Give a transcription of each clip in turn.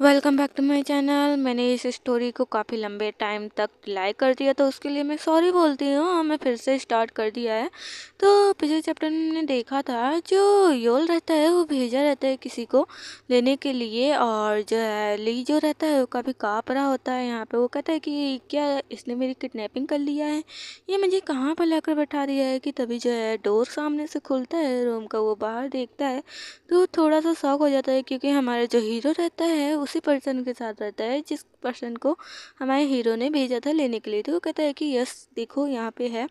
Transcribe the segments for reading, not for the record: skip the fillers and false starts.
Welcome back to my channel. मैंने इस story को काफ़ी लंबे टाइम तक डिले कर दिया, तो उसके लिए मैं सॉरी बोलती हूँ। मैं फिर से स्टार्ट कर दिया है। तो पिछले चैप्टर में हमने देखा था, जो योल रहता है वो भेजा रहता है किसी को लेने के लिए, और जो है ली जो रहता है वो काफ़ी काँप रहा होता है। यहाँ पे वो कहता है कि क्या इसने मेरी किडनैपिंग कर लिया है, ये मुझे कहाँ पर लाकर बैठा दिया है। कि तभी जो है डोर सामने से खुलता है रूम का, वो बाहर देखता है तो थोड़ा सा शॉक हो जाता है, क्योंकि हमारा जो हीरो रहता है उसी पर्सन के साथ रहता है जिस पर्सन को हमारे हीरो ने भेजा था लेने के लिए। तो वो कहता है कि यस देखो यहाँ पे है।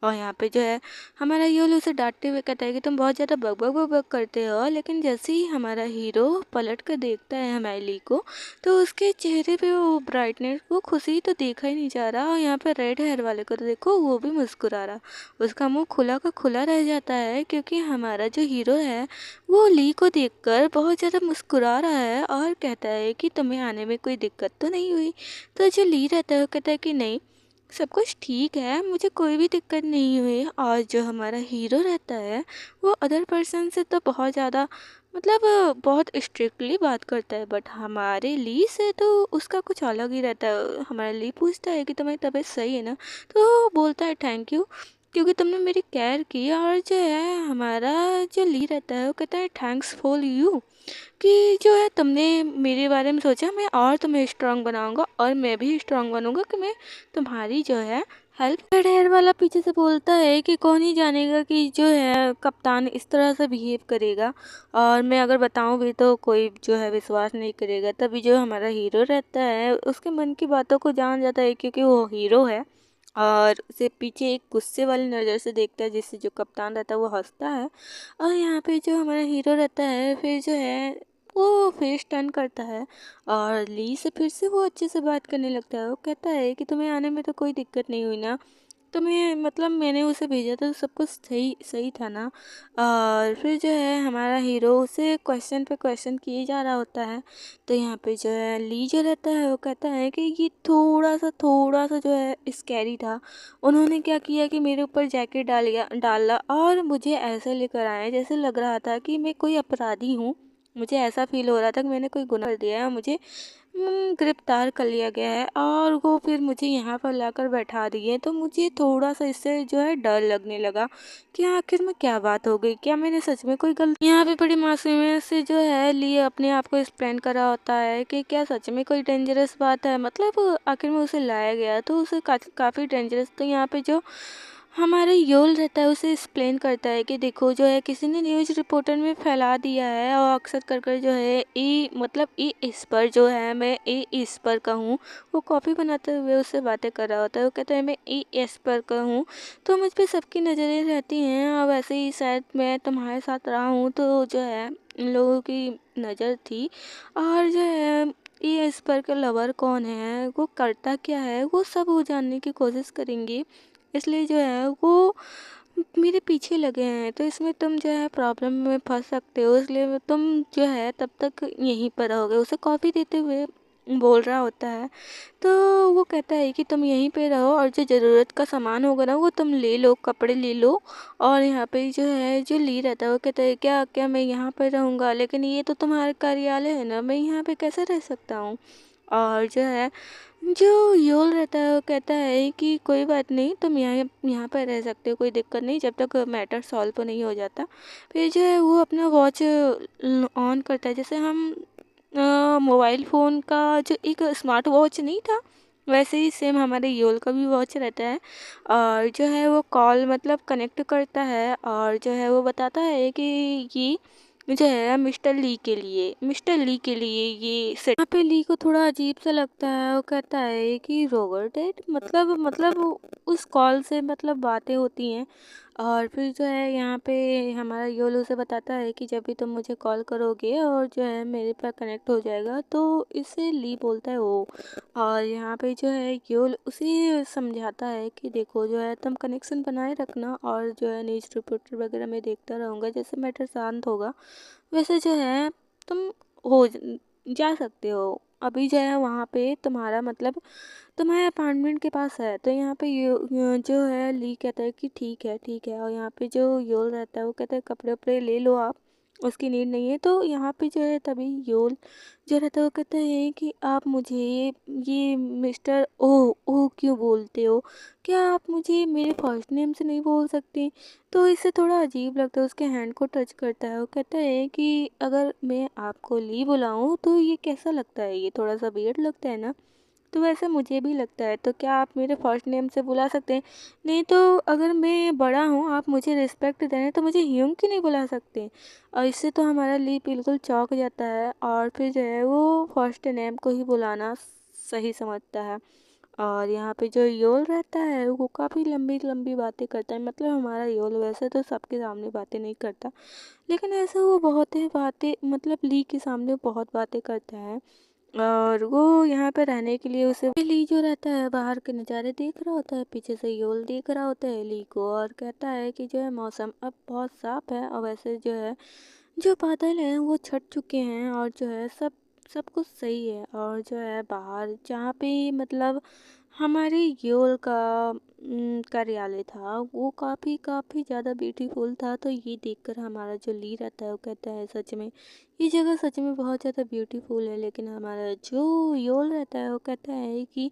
और यहाँ पे जो है हमारा हीरो उसे डांटते हुए कहता है कि तुम बहुत ज़्यादा बक बक बक बक करते हो। लेकिन जैसे ही हमारा हीरो पलट कर देखता है हमारे ली को, तो उसके चेहरे पे वो ब्राइटनेस, वो खुशी तो देखा ही नहीं जा रहा। और यहाँ पे रेड हेयर वाले को तो देखो, वो भी मुस्कुरा रहा, उसका मुंह खुला का खुला रह जाता है, क्योंकि हमारा जो हीरो है वो ली को देखकर बहुत ज़्यादा मुस्कुरा रहा है और कहता है कि तुम्हें आने में कोई दिक्कत तो नहीं हुई। तो जो ली रहता है वो कहता है कि नहीं, सब कुछ ठीक है, मुझे कोई भी दिक्कत नहीं हुई। और जो हमारा हीरो रहता है वो अदर पर्सन से तो बहुत ज़्यादा बहुत स्ट्रिक्टली बात करता है, बट हमारे ली से तो उसका कुछ अलग ही रहता है। हमारा ली पूछता है कि तुम्हारी तबीयत सही है ना, तो वो बोलता है थैंक यू, क्योंकि तुमने मेरी केयर की। और जो है हमारा जो ली रहता है वो कहता है थैंक्स फॉर यू, कि जो है तुमने मेरे बारे में सोचा, मैं और तुम्हें स्ट्रांग बनाऊंगा और मैं भी स्ट्रांग बनूंगा कि मैं तुम्हारी जो है हेल्प। हेयर वाला पीछे से बोलता है कि कौन ही जानेगा कि जो है कप्तान इस तरह से बिहेव करेगा, और मैं अगर बताऊं भी तो कोई जो है विश्वास नहीं करेगा। तभी जो हमारा हीरो रहता है उसके मन की बातों को जान जाता है, क्योंकि वो हीरो है। और उसे पीछे एक गुस्से वाली नज़र से देखता है, जिससे जो कप्तान रहता है वो हंसता है। और यहाँ पे जो हमारा हीरो रहता है फिर जो है वो फेस टर्न करता है और ली से फिर से वो अच्छे से बात करने लगता है। वो कहता है कि तुम्हें आने में तो कोई दिक्कत नहीं हुई ना, तुम्हें मैंने उसे भेजा था तो सब कुछ सही सही था ना। और फिर जो है हमारा हीरो उसे क्वेश्चन पे क्वेश्चन किए जा रहा होता है। तो यहाँ पे जो है ली जो रहता है वो कहता है कि ये थोड़ा सा जो है स्कैरी था। उन्होंने क्या किया कि मेरे ऊपर जैकेट डाला और मुझे ऐसे लेकर आए जैसे लग रहा था कि मैं कोई अपराधी हूँ। मुझे ऐसा फील हो रहा था कि मैंने कोई गुनाह कर दिया है, मुझे गिरफ्तार कर लिया गया है, और वो फिर मुझे यहाँ पर लाकर बैठा दिए। तो मुझे थोड़ा सा इससे जो है डर लगने लगा कि आखिर में क्या बात हो गई, क्या मैंने सच में कोई गलती। यहाँ पे बड़ी मासूमियत से जो है लिए अपने आप को एक्सप्लेन करा होता है कि क्या सच में कोई डेंजरस बात है। आखिर में उसे लाया गया तो उसे काफ़ी डेंजरस। तो यहाँ पे जो हमारे योल रहता है उसे एक्सप्लेन करता है कि देखो जो है किसी ने न्यूज़ रिपोर्टर में फैला दिया है, और अक्सर कर जो है ई इस पर जो है मैं ई इस पर का हूँ। वो कॉफ़ी बनाते हुए उससे बातें कर रहा होता है। वो कहता है मैं ई एस पर का हूँ, तो मुझ पे सबकी नज़रें रहती हैं, और वैसे ही शायद मैं तुम्हारे साथ रहा हूँ तो जो है इन लोगों की नज़र थी। और जो है ये इस पर का लवर कौन है, वो करता क्या है, वो सब वो जानने की कोशिश करेंगे। इसलिए जो है वो मेरे पीछे लगे हैं, तो इसमें तुम जो है प्रॉब्लम में फंस सकते हो, इसलिए तुम जो है तब तक यहीं पर रहोगे। उसे कॉफ़ी देते हुए बोल रहा होता है। तो वो कहता है कि तुम यहीं पे रहो, और जो ज़रूरत का सामान होगा ना वो तुम ले लो, कपड़े ले लो। और यहाँ पे जो है जो ली रहता है वो कहता है क्या क्या मैं यहाँ पर रहूँगा, लेकिन ये तो तुम्हारा कार्यालय है ना, मैं यहाँ पे कैसे रह सकता हूँ। और जो है जो योल रहता है वो कहता है कि कोई बात नहीं, तुम यहाँ यहाँ पर रह सकते हो, कोई दिक्कत नहीं, जब तक मैटर सॉल्व नहीं हो जाता। फिर जो है वो अपना वॉच ऑन करता है, जैसे हम मोबाइल फ़ोन का जो एक स्मार्ट वॉच नहीं था, वैसे ही सेम हमारे योल का भी वॉच रहता है। और जो है वो कॉल कनेक्ट करता है, और जो है वो बताता है कि ये जो है मिस्टर ली के लिए ये सेट। यहाँ पे ली को थोड़ा अजीब सा लगता है। वो कहता है कि रॉबर्ट डेट उस कॉल से बातें होती हैं। और फिर जो है यहाँ पे हमारा योल उसे बताता है कि जब भी तुम मुझे कॉल करोगे और जो है मेरे पास कनेक्ट हो जाएगा, तो इसे ली बोलता है ओ। और यहाँ पे जो है योल उसे समझाता है कि देखो जो है तुम कनेक्शन बनाए रखना, और जो है न्यूज़ रिपोर्टर वगैरह मैं देखता रहूँगा, जैसे मैटर शांत होगा वैसे जो है तुम हो जा सकते हो। अभी जो है वहाँ पे तुम्हारे अपार्टमेंट के पास है। तो यहाँ पे जो है ली कहता है कि ठीक है ठीक है। और यहाँ पे जो योल रहता है वो कहता है कपड़े उपड़े ले लो आप, उसकी नीड नहीं है। तो यहाँ पे जो है तभी योल जो रहता है वो कहता है कि आप मुझे ये मिस्टर ओ ओ क्यों बोलते हो? क्या आप मुझे मेरे फर्स्ट नेम से नहीं बोल सकते? तो इससे थोड़ा अजीब लगता है, उसके हैंड को टच करता है। वो कहता है कि अगर मैं आपको ली बुलाऊं तो ये कैसा लगता है? ये थोड़ा सा वियर्ड लगता है ना? तो वैसे मुझे भी लगता है, तो क्या आप मेरे फर्स्ट नेम से बुला सकते हैं? नहीं तो अगर मैं बड़ा हूँ, आप मुझे रिस्पेक्ट दे रहे हैं, तो मुझे ह्यूम क्यों नहीं बुला सकते? और इससे तो हमारा ली बिल्कुल चौंक जाता है और फिर जो है वो फर्स्ट नेम को ही बुलाना सही समझता है। और यहाँ पे जो योल रहता है वो काफ़ी लंबी लंबी बातें करता है। मतलब हमारा योल वैसे तो सबके सामने बातें नहीं करता, लेकिन ऐसे वो बहुत ही बातें, मतलब ली के सामने बहुत बातें करता है। और वो यहाँ पे रहने के लिए उसे ली जो रहता है बाहर के नज़ारे देख रहा होता है, पीछे से योल देख रहा होता है ली को, और कहता है कि जो है मौसम अब बहुत साफ है और वैसे जो है जो बादल हैं वो छट चुके हैं और जो है सब कुछ सही है। और जो है बाहर जहाँ पे मतलब हमारे योल का कार्यालय था वो काफ़ी काफ़ी ज़्यादा ब्यूटीफुल था। तो ये देखकर हमारा जो ली रहता है वो कहता है सच में ये जगह सच में बहुत ज़्यादा ब्यूटीफुल है। लेकिन हमारा जो योल रहता है वो कहता है कि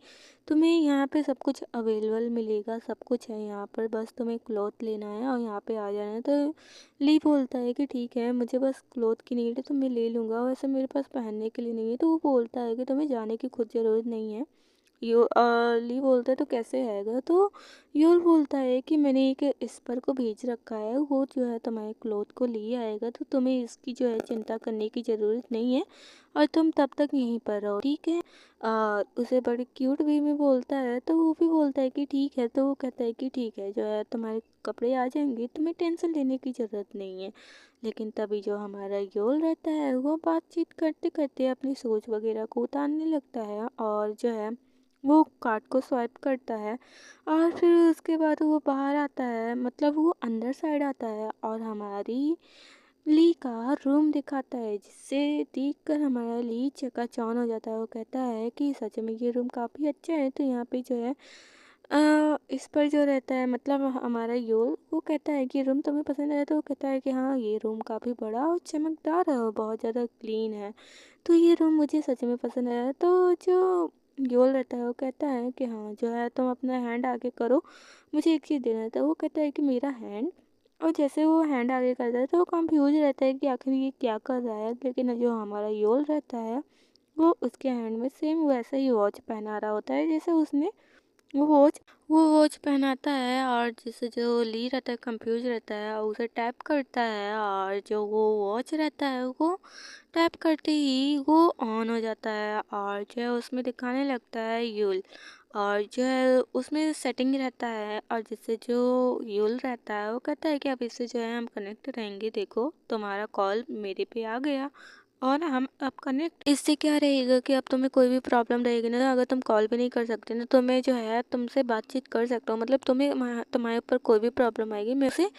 तुम्हें यहाँ पे सब कुछ अवेलेबल मिलेगा, सब कुछ है यहाँ पर, बस तुम्हें क्लॉथ लेना है और यहाँ पे आ जाना है। तो ली बोलता है कि ठीक है, मुझे बस क्लॉथ की नीड है तो मैं ले लूँगा, वैसे मेरे पास पहनने के लिए नहीं है। तो वो बोलता है कि तुम्हें जाने की खुद ज़रूरत नहीं है। ली बोलता है तो कैसे आएगा? तो योल बोलता है कि मैंने एक स्पर को भेज रखा है, वो जो है तुम्हारे क्लॉथ को लिए आएगा, तो तुम्हें इसकी जो है चिंता करने की ज़रूरत नहीं है और तुम तब तक यहीं पर रहो, ठीक है? उसे बड़ी क्यूट वे में बोलता है, तो वो भी बोलता है कि ठीक है। तो वो कहता है कि ठीक है, जो है तुम्हारे कपड़े आ जाएंगे, तुम्हें टेंशन लेने की ज़रूरत नहीं है। लेकिन तभी जो हमारा योल रहता है वो बातचीत करते करते अपनी सोच वगैरह को उतारने लगता है और जो है वो कार्ड को स्वाइप करता है। और फिर उसके बाद वो बाहर आता है, मतलब वो अंदर साइड आता है और हमारी ली का रूम दिखाता है, जिससे देखकर हमारा ली चकाचौंध हो जाता है। वो कहता है कि सच में ये रूम काफ़ी अच्छा है। तो यहाँ पे जो है इस पर जो रहता है, मतलब हमारा योल वो कहता है कि रूम तुम्हें पसंद आया? तो वो कहता है कि हाँ, ये रूम काफ़ी बड़ा और चमकदार है और बहुत ज़्यादा क्लीन है, तो ये रूम मुझे सच में पसंद आया। तो जो योल रहता है वो कहता है कि हाँ, जो है तुम अपना हैंड आगे करो, मुझे एक चीज़ देना था। वो कहता है कि मेरा हैंड, और जैसे वो हैंड आगे करता है तो वो कंफ्यूज रहता है कि आखिर ये क्या कर रहा है। लेकिन जो हमारा योल रहता है वो उसके हैंड में सेम वैसा ही वॉच पहना रहा होता है जैसे उसने वो वॉच वो वॉच पहनाता है। और जिससे जो ली रहता है कंफ्यूज रहता है और उसे टैप करता है, और जो वो वॉच रहता है वो टैप करते ही वो ऑन हो जाता है और जो है उसमें दिखाने लगता है यूल। और जो है उसमें सेटिंग रहता है, और जिससे जो यूल रहता है वो कहता है कि अब इससे जो है हम कनेक्ट रहेंगे, देखो तुम्हारा कॉल मेरे पे आ गया और हम अब कनेक्ट। इससे क्या रहेगा कि अब तुम्हें कोई भी प्रॉब्लम रहेगी ना, अगर तुम कॉल भी नहीं कर सकते ना, तो मैं जो है तुमसे बातचीत कर सकता हूँ, मतलब तुम्हारे ऊपर कोई भी प्रॉब्लम आएगी मैं उसे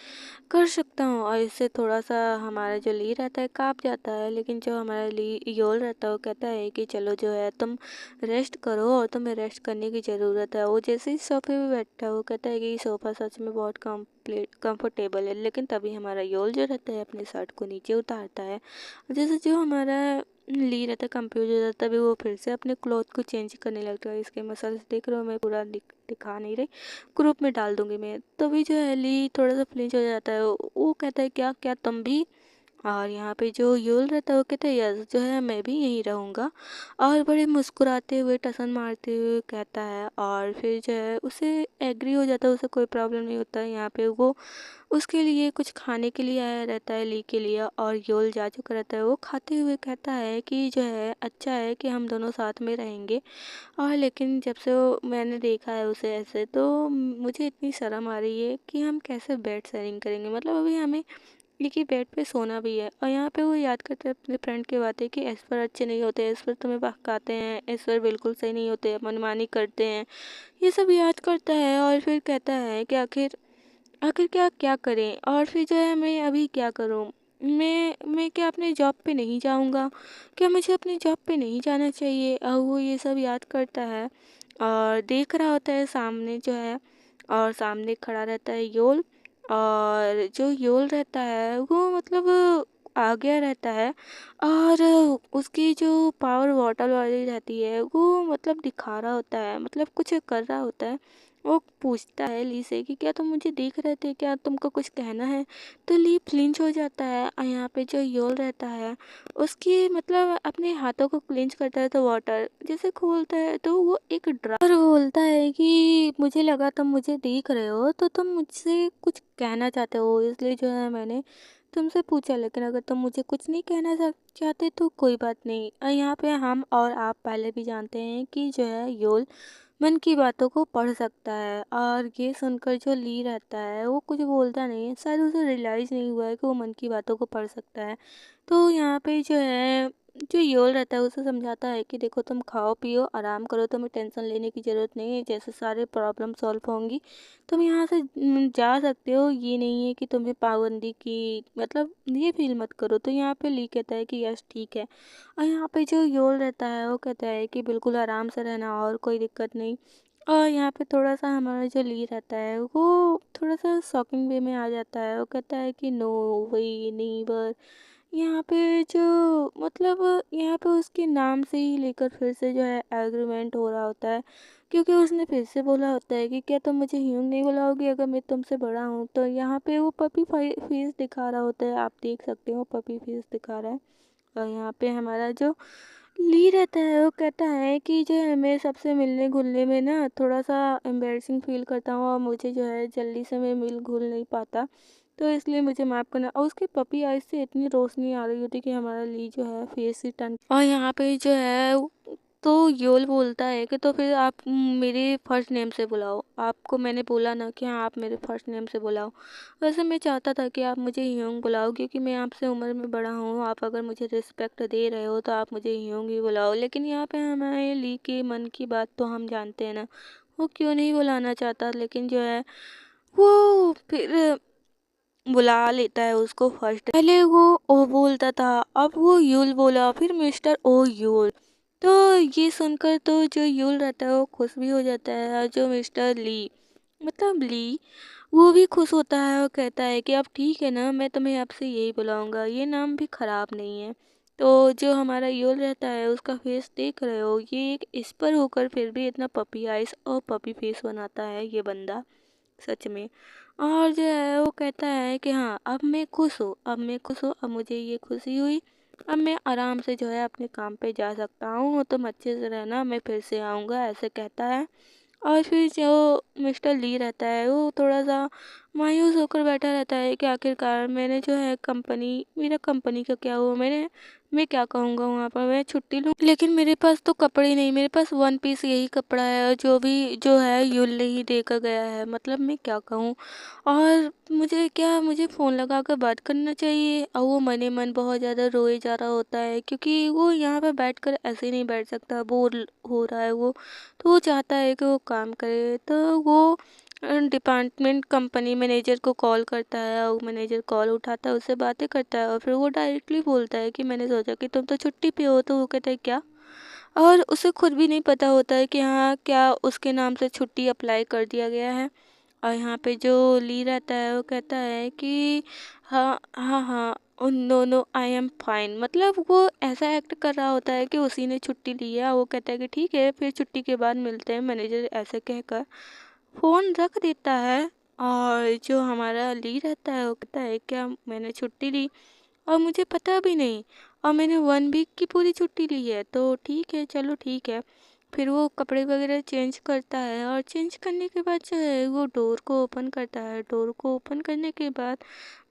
कर सकता हूँ। और इससे थोड़ा सा हमारा जो ली रहता है काँप जाता है। लेकिन जो हमारा ली योल रहता है वो कहता है कि चलो जो है तुम रेस्ट करो और तुम्हें रेस्ट करने की ज़रूरत है। वो जैसे ही सोफे पे बैठा है वो कहता है कि ये सोफ़ा सच में बहुत कंफर्टेबल है। लेकिन तभी हमारा योल जो रहता है अपनी शर्ट को नीचे उतारता है, जैसे जो हमारा ली रहता है कंफ्यूज हो जाता है, तभी वो फिर से अपने क्लॉथ को चेंज करने लगता है। इसके मसल्स देख रहे हो, मैं पूरा दिखा नहीं रही, ग्रुप में डाल दूंगी मैं। तभी जो है ली थोड़ा सा फ्लिंच हो जाता है, वो कहता है क्या क्या तुम भी? और यहाँ पे जो यूल रहता है वो कहता है यस, जो है मैं भी यहीं रहूँगा। और बड़े मुस्कुराते हुए टसन मारते हुए कहता है, और फिर जो है उसे एग्री हो जाता है, उसे कोई प्रॉब्लम नहीं होता है। यहाँ पे वो उसके लिए कुछ खाने के लिए आया रहता है ली के लिए, और योल जा चुका रहता है। वो खाते हुए कहता है कि जो है अच्छा है कि हम दोनों साथ में रहेंगे। और लेकिन जब से वो मैंने देखा है उसे ऐसे, तो मुझे इतनी शर्म आ रही है कि हम कैसे बेड शेयरिंग करेंगे, मतलब अभी हमें एक ही बेड पे सोना भी है। और यहाँ पे वो याद करते हैं अपने फ्रेंड की बातें कि ऐश्वर अच्छे नहीं होते, ऐश्वर तुम्हें बहकाते हैं, ऐश्वर बिल्कुल सही नहीं होते, मनमानी करते हैं, ये सब याद करता है। और फिर कहता है कि आखिर आखिर क्या क्या करें, और फिर जो है मैं अभी क्या करूं? मैं क्या अपने जॉब पे नहीं जाऊंगा? क्या मुझे अपनी जॉब पे नहीं जाना चाहिए? और वो ये सब याद करता है और देख रहा होता है सामने जो है, और सामने खड़ा रहता है योल। और जो योल रहता है वो मतलब आ गया रहता है और उसकी जो पावर बॉटल वाली रहती है वो मतलब दिखा रहा होता है, मतलब कुछ कर रहा होता है। वो पूछता है ली से कि क्या तुम मुझे देख रहे थे, क्या तुमको कुछ कहना है? तो ली फ्लिंच हो जाता है और यहाँ पे जो योल रहता है उसकी मतलब अपने हाथों को क्लेंच करता है, तो वाटर जैसे खोलता है तो वो एक ड्रावर बोलता है कि मुझे लगा तुम मुझे देख रहे हो तो तुम मुझसे कुछ कहना चाहते हो, इसलिए जो है मैंने तुमसे पूछा, लेकिन अगर तुम मुझे कुछ नहीं कहना चाहते तो कोई बात नहीं। यहाँ पे हम और आप पहले भी जानते हैं कि जो है योल मन की बातों को पढ़ सकता है, और ये सुनकर जो ली रहता है वो कुछ बोलता नहीं है, शायद उसे रियलाइज़ नहीं हुआ है कि वो मन की बातों को पढ़ सकता है। तो यहाँ पे जो है जो योल रहता है उसे समझाता है कि देखो तुम खाओ पियो आराम करो, तुम्हें टेंशन लेने की ज़रूरत नहीं है, जैसे सारे प्रॉब्लम सॉल्व होंगी तुम यहाँ से जा सकते हो, ये नहीं है कि तुम्हें पाबंदी की मतलब ये फील मत करो। तो यहाँ पे ली कहता है कि यस ठीक है, और यहाँ पे जो योल रहता है वो कहता है कि बिल्कुल आराम से रहना और कोई दिक्कत नहीं। और यहाँ पे थोड़ा सा हमारा जो ली रहता है वो थोड़ा सा शॉकिंग वे में आ जाता है, वो कहता है कि नो वे नेवर। यहाँ पे जो मतलब यहाँ पे उसके नाम से ही लेकर फिर से जो है एग्रीमेंट हो रहा होता है, क्योंकि उसने फिर से बोला होता है कि क्या तुम मुझे ह्यूंग नहीं बुलाओगी अगर मैं तुमसे बड़ा हूँ। तो यहाँ पे वो पपी फेस दिखा रहा होता है, आप देख सकते हो पपी फेस दिखा रहा है। और यहाँ पे हमारा जो ली रहता है वो कहता है कि जो है मैं सबसे मिलने घुलने में ना थोड़ा सा एम्बेरसिंग फील करता हूँ और मुझे जो है जल्दी से मैं मिल घुल नहीं पाता, तो इसलिए मुझे माफ़ करना। और उसके पपी आइज से इतनी रोशनी आ रही होती कि हमारा ली जो है फेस ही टर्न, और यहाँ पे जो है तो योल बोलता है कि तो फिर आप मेरे फर्स्ट नेम से बुलाओ, आपको मैंने बोला ना कि हाँ आप मेरे फर्स्ट नेम से बुलाओ। वैसे मैं चाहता था कि आप मुझे ह्यूंग बुलाओ क्योंकि मैं आपसे उम्र में बड़ा हूँ, आप अगर मुझे रिस्पेक्ट दे रहे हो तो आप मुझे ह्यूंग ही बुलाओ। लेकिन यहाँ पे हमारे ली के मन की बात तो हम जानते हैं ना, वो क्यों नहीं बुलाना चाहता, लेकिन जो है वो फिर बुला लेता है उसको फर्स्ट। पहले वो ओ बोलता था, अब वो यूल बोला, फिर मिस्टर ओ यूल। तो ये सुनकर तो जो यूल रहता है वो खुश भी हो जाता है, और जो मिस्टर ली मतलब ली वो भी खुश होता है और कहता है कि अब ठीक है ना, मैं तुम्हें आपसे यही बुलाऊंगा, ये नाम भी ख़राब नहीं है। तो जो हमारा यूल रहता है उसका फेस देख रहे हो, ये एक इस पर होकर फिर भी इतना पपी आइस और पपी फेस बनाता है ये बंदा सच में। और जो है वो कहता है कि हाँ अब मैं खुश हूँ, अब मैं खुश हूँ, अब मुझे ये खुशी हुई, अब मैं आराम से जो है अपने काम पे जा सकता हूँ, तुम अच्छे से रहना, मैं फिर से आऊँगा, ऐसे कहता है। और फिर जो मिस्टर ली रहता है वो थोड़ा सा मायूस होकर बैठा रहता है कि आखिरकार मैंने जो है कंपनी मेरा कंपनी का क्या हुआ, मैं क्या कहूँगा वहाँ पर, मैं छुट्टी लूँ, लेकिन मेरे पास तो कपड़े नहीं, मेरे पास वन पीस यही कपड़ा है और जो भी जो है यूल ने ही देकर गया है, मतलब मैं क्या कहूँ। और मुझे फ़ोन लगा कर बात करना चाहिए। और वो मने मन बहुत ज़्यादा रोए जा रहा होता है क्योंकि वो यहाँ पर बैठकर ऐसे नहीं बैठ सकता, बोर हो रहा है वो। तो वो चाहता है कि वो काम करे, तो वो डिपार्टमेंट कंपनी मैनेजर को कॉल करता है और मैनेजर कॉल उठाता है, उससे बातें करता है और फिर वो डायरेक्टली बोलता है कि मैंने सोचा कि तुम तो छुट्टी पे हो। तो वो कहता है क्या, और उसे खुद भी नहीं पता होता है कि हाँ क्या उसके नाम से छुट्टी अप्लाई कर दिया गया है। और यहाँ पे जो ली रहता है वो कहता है कि हाँ हाँ हाँ no no I am fine, मतलब वो ऐसा एक्ट कर रहा होता है कि उसी ने छुट्टी ली है। वो कहता है कि ठीक है फिर छुट्टी के बाद मिलते हैं, मैनेजर ऐसे कहकर फ़ोन रख देता है। और जो हमारा ली रहता है वो कहता है क्या मैंने छुट्टी ली और मुझे पता भी नहीं, और मैंने 1 वीक की पूरी छुट्टी ली है, तो ठीक है चलो ठीक है। फिर वो कपड़े वगैरह चेंज करता है और चेंज करने के बाद जो है वो डोर को ओपन करता है। डोर को ओपन करने के बाद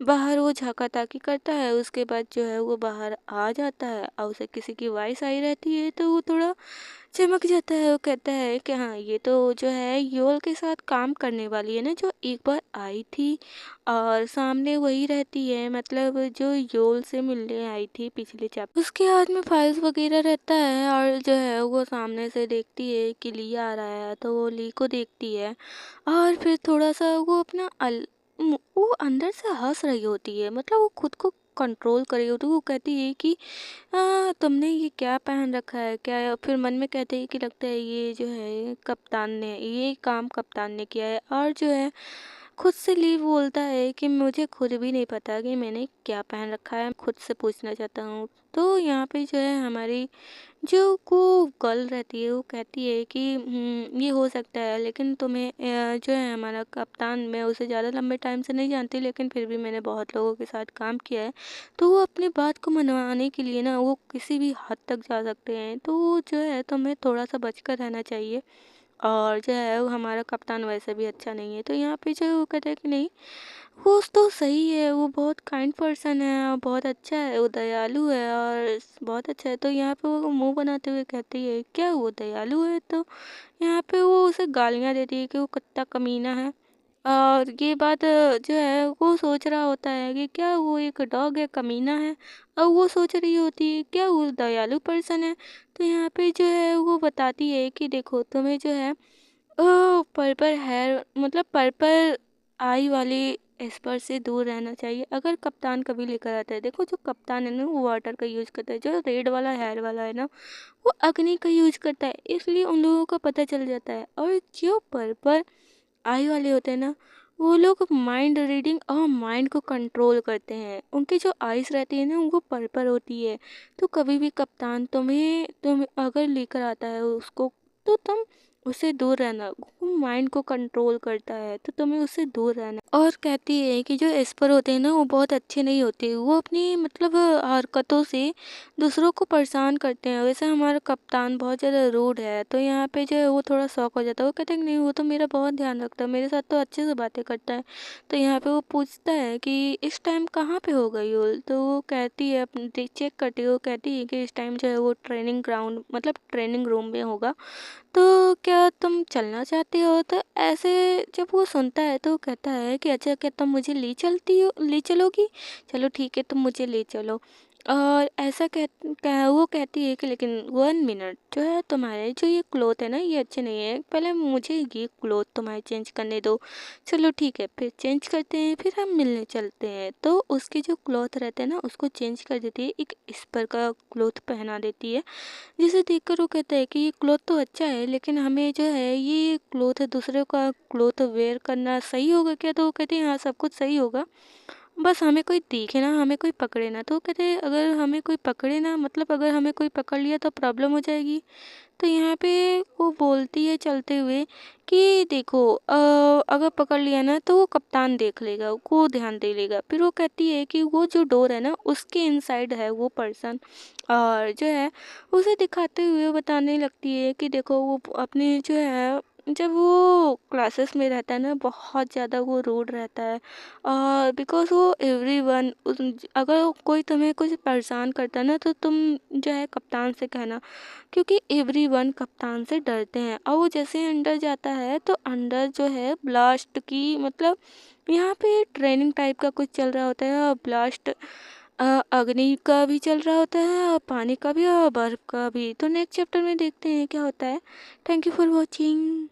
बाहर वो झाँका ताकी करता है, उसके बाद जो है वो बाहर आ जाता है और उसे किसी की वॉइस आई रहती है, तो वो थोड़ा चमक जाता है। वो कहता है कि हाँ ये तो जो है योल के साथ काम करने वाली है ना, जो एक बार आई थी और सामने वही रहती है, मतलब जो योल से मिलने आई थी पिछले चैप्टर। उसके हाथ में फाइल्स वगैरह रहता है और जो है वो सामने से देखती है कि ली आ रहा है, तो वो ली को देखती है और फिर थोड़ा सा वो वो अंदर से हंस रही होती है, मतलब वो खुद को कंट्रोल कर रही होती है। वो कहती है कि तुमने ये क्या पहन रखा है क्या, फिर मन में कहते हैं कि लगता है ये जो है कप्तान ने ये काम कप्तान ने किया है। और जो है खुद से लीव बोलता है कि मुझे खुद भी नहीं पता कि मैंने क्या पहन रखा है, खुद से पूछना चाहता हूँ। तो यहाँ पे जो है हमारी जो को गर्ल रहती है वो कहती है कि ये हो सकता है, लेकिन तुम्हें जो है हमारा कप्तान, मैं उसे ज़्यादा लंबे टाइम से नहीं जानती, लेकिन फिर भी मैंने बहुत लोगों के साथ काम किया है, तो वो अपनी बात को मनवाने के लिए ना वो किसी भी हद तक जा सकते हैं। तो वो जो है तुम्हें थोड़ा सा बचकर रहना चाहिए, और जो है वो हमारा कप्तान वैसे भी अच्छा नहीं है। तो यहाँ पे जो है वो कहता है कि नहीं, वो तो सही है, वो बहुत काइंड पर्सन है और बहुत अच्छा है, वो दयालु है और बहुत अच्छा है। तो यहाँ पे वो मुंह बनाते हुए कहती है क्या वो दयालु है? तो यहाँ पे वो उसे गालियाँ देती है कि वो कुत्ता कमीना है। और ये बात जो है वो सोच रहा होता है कि क्या वो एक डॉग है, कमीना है, और वो सोच रही होती है क्या वो दयालु पर्सन है। तो यहाँ पे जो है वो बताती है कि देखो तुम्हें जो है पर्पल हेयर मतलब पर्पल आई वाली एस्पर से दूर रहना चाहिए। अगर कप्तान कभी लेकर आता है, देखो जो कप्तान है ना वो वाटर का यूज़ करता है, जो रेड वाला हेयर वाला है ना वो अग्नि का यूज़ करता है, इसलिए उन लोगों का पता चल जाता है। और जो पर्पल आई वाले होते हैं ना, वो लोग माइंड रीडिंग और माइंड को कंट्रोल करते हैं। उनकी जो आइज़ रहती है ना वो पर्पल होती है। तो कभी भी कप्तान तुम अगर लेकर आता है उसको, तो तुम उससे दूर रहना। वो माइंड को कंट्रोल करता है, तो तुम्हें उससे दूर रहना। और कहती है कि जो एस्पर होते हैं ना वो बहुत अच्छे नहीं होते, वो अपनी मतलब हरकतों से दूसरों को परेशान करते हैं। वैसे हमारा कप्तान बहुत ज़्यादा रूड है। तो यहाँ पे जो है वो थोड़ा शॉक हो जाता है, वो कहते हैं कि नहीं वो तो मेरा बहुत ध्यान रखता है, मेरे साथ तो अच्छे से बातें करता है। तो यहाँ पे वो पूछता है कि इस टाइम कहाँ पे हो गई हो? तो वो कहती है अपनी चेक करती है, वो कहती है कि इस टाइम जो है वो ट्रेनिंग ग्राउंड मतलब ट्रेनिंग रूम में होगा, तो क्या तुम चलना चाहते हो? तो ऐसे जब वो सुनता है तो वो कहता है कि अच्छा क्या तुम मुझे ले चलोगी? चलो ठीक है, तुम मुझे ले चलो। और ऐसा वो कहती है कि लेकिन 1 मिनट जो है, तुम्हारे जो ये क्लॉथ है ना ये अच्छे नहीं है, पहले मुझे ये क्लॉथ तुम्हारे चेंज करने दो। चलो ठीक है, फिर चेंज करते हैं, फिर हम मिलने चलते हैं। तो उसके जो क्लॉथ रहते हैं ना उसको चेंज कर देती है, एक स्पर का क्लॉथ पहना देती है, जिसे देखकर वो कहता है कि ये क्लॉथ तो अच्छा है, लेकिन हमें जो है ये क्लॉथ दूसरे का क्लॉथ वेयर करना सही होगा क्या? तो वो कहते हैं हाँ सब कुछ सही होगा, बस हमें कोई देखे ना, हमें कोई पकड़े ना। तो वो कहते हैं अगर हमें कोई पकड़े ना मतलब अगर हमें कोई पकड़ लिया तो प्रॉब्लम हो जाएगी। तो यहाँ पे वो बोलती है चलते हुए कि देखो अगर पकड़ लिया ना तो वो कप्तान देख लेगा, वो ध्यान दे लेगा। फिर वो कहती है कि वो जो डोर है ना उसके इनसाइड है वो पर्सन, और जो है उसे दिखाते हुए बताने लगती है कि देखो वो अपने जो है जब वो क्लासेस में रहता है ना बहुत ज़्यादा वो रूड रहता है। और बिकॉज़ वो एवरीवन अगर कोई तुम्हें कुछ परेशान करता है ना तो तुम जो है कप्तान से कहना, क्योंकि एवरीवन कप्तान से डरते हैं। और वो जैसे ही अंदर जाता है तो अंदर जो है ब्लास्ट की मतलब यहाँ पे ट्रेनिंग टाइप का कुछ चल रहा होता है, और ब्लास्ट अग्नि का भी चल रहा होता है और पानी का भी और बर्फ का भी। तो नेक्स्ट चैप्टर में देखते हैं क्या होता है। Thank you for watching.